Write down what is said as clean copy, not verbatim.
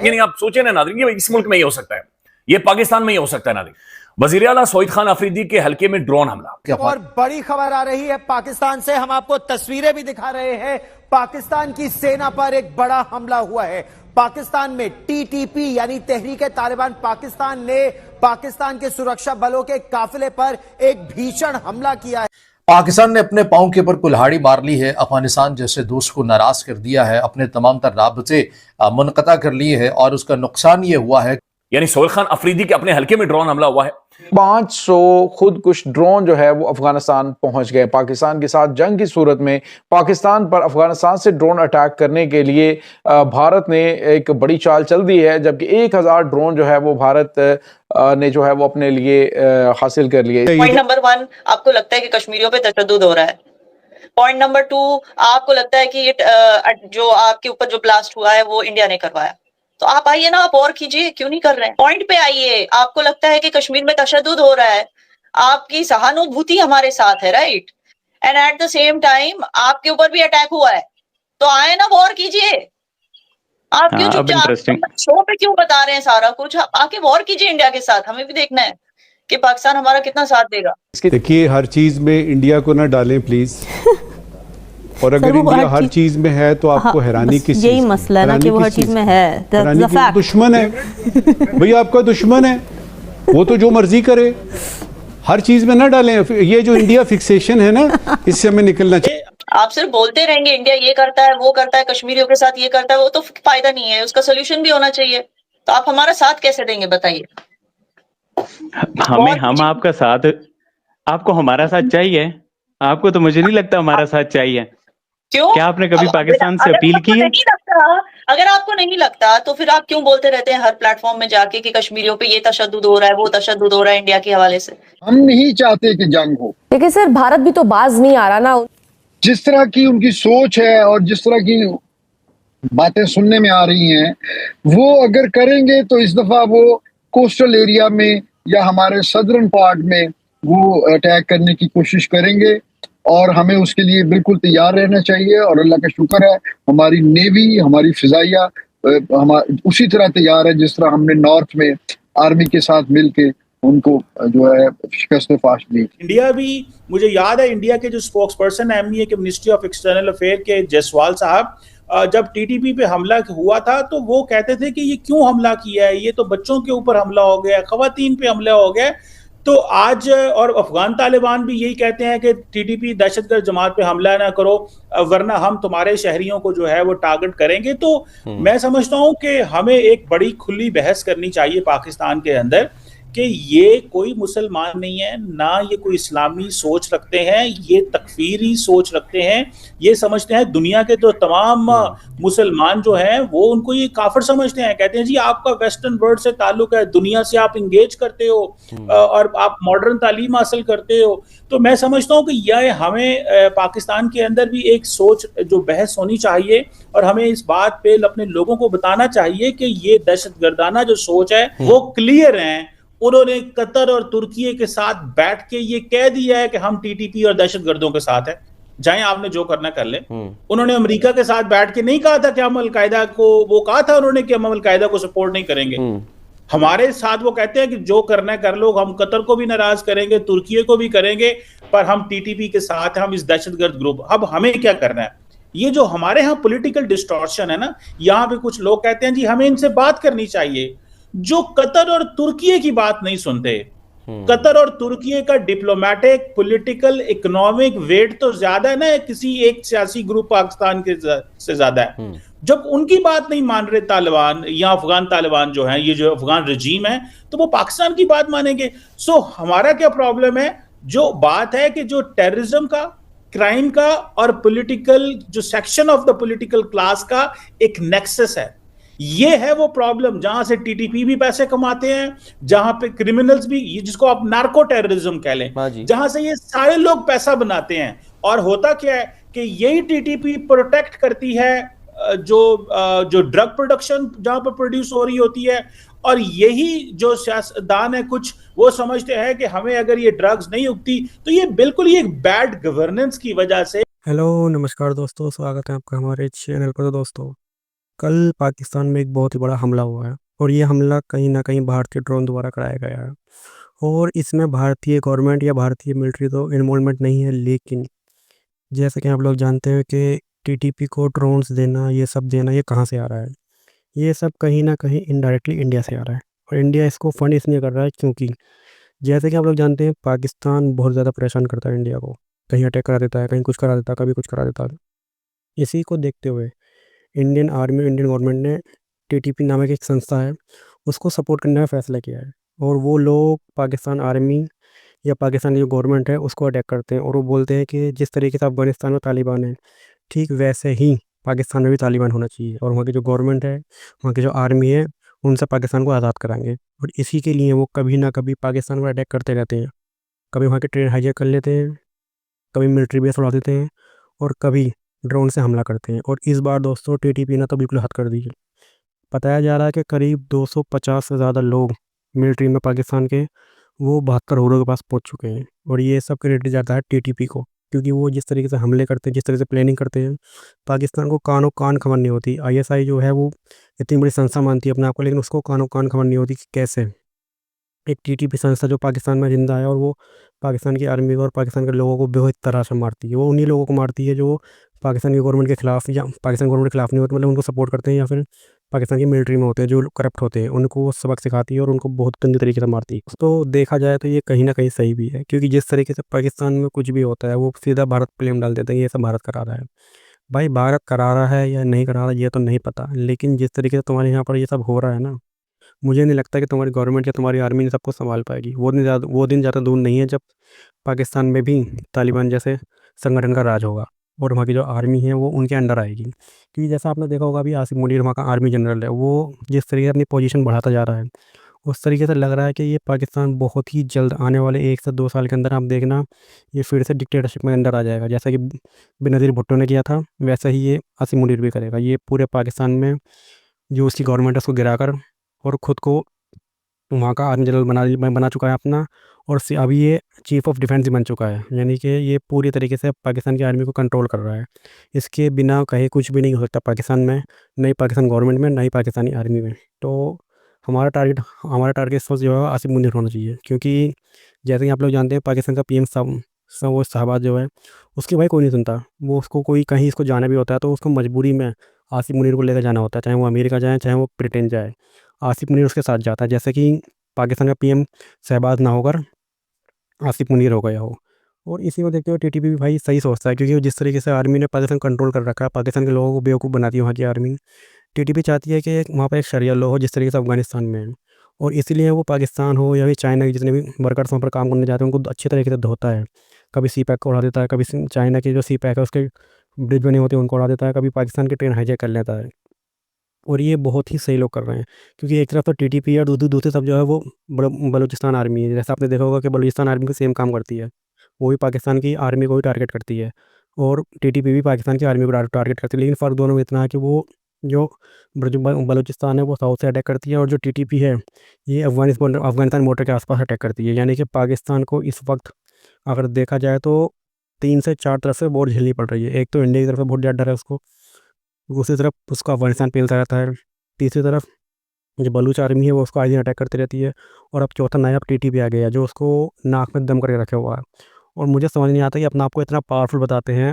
यानी आप सोचे ना नाज़रीन, ये इस मुल्क में ही हो सकता है, ये पाकिस्तान में ही हो सकता है नाज़रीन। वज़ीर आला सईद खान अफरीदी के हल्के में ड्रोन हमला। और बड़ी खबर आ रही है पाकिस्तान से, हम आपको तस्वीरें भी दिखा रहे हैं। पाकिस्तान की सेना पर एक बड़ा हमला हुआ है। पाकिस्तान में टीटीपी यानी तहरीक-ए तालिबान पाकिस्तान ने पाकिस्तान के सुरक्षा बलों के काफिले पर एक भीषण हमला किया है। पाकिस्तान ने अपने पांव के ऊपर कुल्हाड़ी मार ली है, अफगानिस्तान जैसे दोस्त को नाराज कर दिया है, अपने तमाम तर राबते मुनक़ता कर लिए है और उसका नुकसान ये हुआ है। यानी सईद खान अफरीदी के अपने हल्के में ड्रोन हमला हुआ है। 500 खुदकुश ड्रोन जो है वो अफगानिस्तान पहुंच गए। पाकिस्तान के साथ जंग की सूरत में पाकिस्तान पर अफगानिस्तान से ड्रोन अटैक करने के लिए भारत ने एक बड़ी चाल चल दी है, जबकि 1000 ड्रोन जो है वो भारत ने जो है वो अपने लिए हासिल कर लिए। पॉइंट नंबर 1, आपको लगता है कि कश्मीरियों पे तशद्दुद हो रहा है। पॉइंट नंबर 2, आपको लगता है कि ये जो आपके ऊपर जो ब्लास्ट हुआ है वो इंडिया ने करवाया। तो आप आइए ना, आप और कीजिए, क्यों नहीं कर रहे हैं? पॉइंट पे आइए। आपको लगता है कि कश्मीर में तशद्दुद हो रहा है, आपकी सहानुभूति हमारे साथ है, right? And at the same time आपके ऊपर भी अटैक हुआ है, तो आए ना, वॉर कीजिए। आप क्यों चुपचाप शो पे क्यों बता रहे हैं सारा कुछ? आप आके वॉर कीजिए इंडिया के साथ, हमें भी देखना है कि पाकिस्तान हमारा कितना साथ देगा। देखिए, हर चीज में इंडिया को ना डालें प्लीज। और अगर इंडिया हर चीज में है तो आपको हैरानी किस चीज? यही मसला है ना कि वो हर चीज में है। दुश्मन है भैया, आपका दुश्मन है, वो तो जो मर्जी करे, हर चीज में ना डालें। ये जो इंडिया फिक्सेशन है ना, इससे हमें निकलना चाहिए। आप सिर्फ बोलते रहेंगे इंडिया ये करता है, वो करता है, कश्मीरियों के साथ ये करता है, वो तो फायदा नहीं है, उसका सोल्यूशन भी होना चाहिए। तो आप हमारा साथ कैसे देंगे बताइए? हम आपका साथ, आपको हमारा साथ चाहिए? आपको तो मुझे नहीं लगता हमारा साथ चाहिए। क्यों? क्या आपने कभी पाकिस्तान से अपील की है? अगर आपको नहीं लगता तो फिर आप क्यों बोलते रहते हैं हर प्लेटफॉर्म में जाके कि कश्मीरियों पे ये तशद्दुद हो रहा है, वो तशद्दुद हो रहा है इंडिया के हवाले से? हम नहीं चाहते कि जंग हो, लेकिन सर भारत भी तो बाज नहीं आ रहा ना। जिस तरह की उनकी सोच है और जिस तरह की बातें सुनने में आ रही हैं, वो अगर करेंगे तो इस दफा वो कोस्टल एरिया में या हमारे सदर्न पार्ट में वो अटैक करने की कोशिश करेंगे और हमें उसके लिए बिल्कुल तैयार रहना चाहिए। और अल्लाह का शुक्र है, हमारी नेवी, हमारी फिजाइया उसी तरह तैयार है जिस तरह हमने नॉर्थ में आर्मी के साथ मिलके उनको जो है शिकस्त फाश दी। इंडिया भी, मुझे याद है इंडिया के जो स्पोक्स पर्सन है एमईए के मिनिस्ट्री ऑफ एक्सटर्नल अफेयर के जायसवाल साहब, जब टीटीपी पे हमला हुआ था तो वो कहते थे कि ये क्यों हमला किया है, ये तो बच्चों के ऊपर हमला हो गया, खवातीन पे हमला हो गया। तो आज और अफगान तालिबान भी यही कहते हैं कि टीटीपी दहशतगर्द जमात पे हमला ना करो, वरना हम तुम्हारे शहरियों को जो है वो टारगेट करेंगे। तो मैं समझता हूं कि हमें एक बड़ी खुली बहस करनी चाहिए पाकिस्तान के अंदर कि ये कोई मुसलमान नहीं है, ना ये कोई इस्लामी सोच रखते हैं, ये तकफीरी सोच रखते हैं। ये समझते हैं दुनिया के तो तमाम मुसलमान जो हैं वो उनको ये काफिर समझते हैं। कहते हैं जी आपका वेस्टर्न वर्ल्ड से ताल्लुक है, दुनिया से आप इंगेज करते हो और आप मॉडर्न तालीम हासिल करते हो। तो मैं समझता हूँ कि यह हमें पाकिस्तान के अंदर भी एक सोच जो बहस होनी चाहिए और हमें इस बात पे अपने लोगों को बताना चाहिए कि ये दहशतगर्दाना जो सोच है वो क्लियर है। उन्होंने कतर और तुर्की के साथ बैठ के ये कह दिया है कि हम टीटीपी और दहशतगर्दों के साथ हैं, जाएं आपने जो करना कर ले। उन्होंने अमेरिका के साथ बैठ के नहीं कहा था कि हम अलकायदा को, वो कहा था उन्होंने कि हम अलकायदा को सपोर्ट नहीं करेंगे। हमारे साथ वो कहते हैं कि जो करना है कर लो, हम कतर को भी नाराज करेंगे, तुर्की को भी करेंगे, पर हम टीटीपी के साथ हैं, हम इस दहशतगर्द ग्रुप। अब हमें क्या करना है? ये जो हमारे यहाँ पॉलिटिकल डिस्टॉर्शन है ना, यहाँ पे कुछ लोग कहते हैं जी हमें इनसे बात करनी चाहिए, जो कतर और तुर्की की बात नहीं सुनते। कतर और तुर्की का डिप्लोमेटिक, पॉलिटिकल, इकोनॉमिक वेट तो ज्यादा है ना किसी एक सियासी ग्रुप पाकिस्तान के से ज्यादा है। जब उनकी बात नहीं मान रहे तालिबान या अफगान तालिबान जो है, ये जो अफगान रजीम है, तो वो पाकिस्तान की बात मानेंगे। सो हमारा क्या प्रॉब्लम है? जो बात है कि जो टेररिज्म का, क्राइम का और पॉलिटिकल जो section of the political class का एक नेक्सस है, ये है वो प्रॉब्लम। जहां से टीटीपी भी पैसे कमाते हैं, जहां पे क्रिमिनल्स भी, जिसको आप नार्को टेररिज्म कह लें, जहां से ये सारे लोग पैसा बनाते हैं। और होता क्या है कि यही टीटीपी प्रोटेक्ट करती है जो ड्रग प्रोडक्शन जहां पर प्रोड्यूस हो रही होती है। और यही जो सियासतदान है कुछ, वो समझते हैं कि हमें अगर ये ड्रग्स नहीं उगती तो ये बिल्कुल ही एक बैड गवर्नेंस की वजह से। हेलो नमस्कार दोस्तों, स्वागत है आपका हमारे चैनल पर। दोस्तों कल पाकिस्तान में एक बहुत ही बड़ा हमला हुआ है और ये हमला कहीं ना कहीं भारतीय ड्रोन द्वारा कराया गया है और इसमें भारतीय गवर्नमेंट या भारतीय मिलिट्री तो इन्वॉल्वमेंट नहीं है, लेकिन जैसे कि आप लोग जानते हैं कि टीटीपी को ड्रोन्स देना, ये सब देना, ये कहाँ से आ रहा है? ये सब कहीं ना कहीं इनडायरेक्टली इंडिया से आ रहा है और इंडिया इसको फंड इसलिए कर रहा है क्योंकि जैसे कि आप लोग जानते हैं पाकिस्तान बहुत ज़्यादा परेशान करता है इंडिया को, कहीं अटैक करा देता है, कहीं कुछ करा देता है, कभी कुछ करा देता है। इसी को देखते हुए इंडियन आर्मी, इंडियन गवर्नमेंट ने टीटीपी नामक एक संस्था है, उसको सपोर्ट करने का फैसला किया है और वो लोग पाकिस्तान आर्मी या पाकिस्तान की जो गवर्नमेंट है उसको अटैक करते हैं और वो बोलते हैं कि जिस तरीके से अफ़गानिस्तान में तालिबान है, ठीक वैसे ही पाकिस्तान में भी तालिबान होना चाहिए और वहाँ की जो गवर्नमेंट है, वहाँ की जो आर्मी है, उनसे पाकिस्तान को आज़ाद कराएंगे और इसी के लिए वो कभी ना कभी पाकिस्तान पर अटैक करते रहते हैं। कभी वहाँ की ट्रेन हाईजैक कर लेते हैं, कभी मिलिट्री बेस उड़ा देते हैं और कभी ड्रोन से हमला करते हैं। और इस बार दोस्तों टीटीपी ने तो बिल्कुल हद कर दी है। बताया जा रहा है कि करीब 250 से ज़्यादा लोग मिलिट्री में पाकिस्तान के वो 72 हुरों के पास पहुंच चुके हैं और ये सब क्रेडिट जाता है टीटीपी को, क्योंकि वो जिस तरीके से हमले करते हैं, जिस तरह से प्लानिंग करते हैं, पाकिस्तान को कानो कान खबर नहीं होती। आईएसआई जो है वो इतनी बड़ी संस्था मानती है अपने आप को, लेकिन उसको कानो कान खबर नहीं होती कि कैसे एक टीटीपी संस्था जो पाकिस्तान में जिंदा है और वो पाकिस्तान की आर्मी को और पाकिस्तान के लोगों को बेहद तरह से मारती है। वो उन्हीं लोगों को मारती है जो पाकिस्तान की गवर्नमेंट के खिलाफ या पाकिस्तान गवर्नमेंट के खिलाफ नहीं होते, मतलब उनको सपोर्ट करते हैं या फिर पाकिस्तान की मिलिट्री में होते हैं जो करप्ट होते हैं, उनको वो सबक सिखाती है और उनको बहुत गंदी तरीके से मारती है। तो देखा जाए तो ये कहीं ना कहीं सही भी है, क्योंकि जिस तरीके से पाकिस्तान में कुछ भी होता है वो सीधा भारत ब्लेम डाल देते हैं, ये सब भारत करा रहा है। भाई भारत करा रहा है या नहीं करा रहा ये तो नहीं पता, लेकिन जिस तरीके से तुम्हारे यहाँ पर ये सब हो रहा है ना, मुझे नहीं लगता कि तुम्हारी गवर्नमेंट या तुम्हारी आर्मी इन सबको संभाल पाएगी। वो दिन ज़्यादा दूर नहीं है जब पाकिस्तान में भी तालिबान जैसे संगठन का राज होगा और वहाँ की जो आर्मी है वो उनके अंडर आएगी। क्योंकि जैसा आपने देखा होगा अभी आसिफ मुनीर वहाँ का आर्मी जनरल है, वो जिस तरीके से अपनी पोजीशन बढ़ाता जा रहा है उस तरीके से लग रहा है कि ये पाकिस्तान बहुत ही जल्द आने वाले 1 से 2 साल के अंदर आप देखना ये फिर से डिक्टेटरशिप में अंदर आ जाएगा। जैसा कि बेनज़ीर भुट्टो ने किया था वैसा ही ये आसिफ मुनीर भी करेगा। ये पूरे पाकिस्तान में जो उसकी गवर्नमेंट है उसको गिराकर और ख़ुद को वहाँ का आर्मी जनरल बना चुका है अपना, और अभी ये चीफ़ ऑफ डिफेंस बन चुका है, यानी कि ये पूरी तरीके से पाकिस्तान की आर्मी को कंट्रोल कर रहा है। इसके बिना कहीं कुछ भी नहीं हो सकता पाकिस्तान में, नहीं पाकिस्तान गवर्नमेंट में, नहीं पाकिस्तानी आर्मी में। तो हमारा टारगेट इस वक्त जो है आसिफ मुनीर होना चाहिए, क्योंकि जैसे कि आप लोग जानते हैं पाकिस्तान का पीएम वो शहबाज जो है उसकी भाई कोई नहीं सुनता। वो उसको कोई कहीं इसको जाना भी होता है तो उसको मजबूरी में आसिफ मुनीर को लेकर जाना होता है, चाहे वो अमेरिका जाए चाहे वो ब्रिटेन जाए, आसिफ मुनीर उसके साथ जाता है। जैसे कि पाकिस्तान का पीएम शहबाज ना होकर आसिफ मुनीर हो गया हो। और इसी को देखते हुए टीटीपी भी भाई सही सोचता है, क्योंकि वो जिस तरीके से आर्मी ने पाकिस्तान कंट्रोल कर रखा है, पाकिस्तान के लोगों को बेवकूफ़ बनाती है वहाँ की आर्मी। टीटीपी चाहती है कि वहाँ पर एक शरिया लॉ हो जिस तरीके से अफगानिस्तान में है, और इसीलिए वो पाकिस्तान हो या फिर चाइना के जितने भी वर्कर्स वहाँ पर काम करने जाते हैं उनको अच्छी तरीके से धोता है। कभी सी पैक को उड़ा देता है, कभी चाइना की जो सी पैक है उसके ब्रिज बने होते हैं उनको उड़ा देता है, कभी पाकिस्तान की ट्रेन हाईजैक कर लेता है। और ये बहुत ही सही लोग कर रहे हैं, क्योंकि एक तरफ तो टीटीपी है और दूसरी तरफ जो है वो बलूचिस्तान आर्मी है। जैसा आपने देखा होगा कि बलूचिस्तान आर्मी को सेम काम करती है, वो भी पाकिस्तान की आर्मी को ही टारगेट करती है और टीटीपी भी पाकिस्तान की आर्मी को टारगेट करती है। लेकिन फ़र्क दोनों में इतना है कि वो जो बलूचिस्तान है वो साउथ से अटैक करती है और जो टीटीपी है ये अफगानिस्तान बॉर्डर के आसपास अटैक करती है। यानी कि पाकिस्तान को इस वक्त अगर देखा जाए तो 3 से 4 तरफ से बहुत झेलनी पड़ रही है। एक तो इंडिया की तरफ से बहुत ज़्यादा डर है उसको, दूसरी तरफ उसको अफगानिस्तान पेलता रहता है, तीसरी तरफ जो बलूच आर्मी है वो उसको आए दिन अटैक करती रहती है, और अब चौथा नायब टीटीपी आ गया जो उसको नाक में दम करके रखे हुआ है। और मुझे समझ नहीं आता कि अपना आपको इतना पावरफुल बताते हैं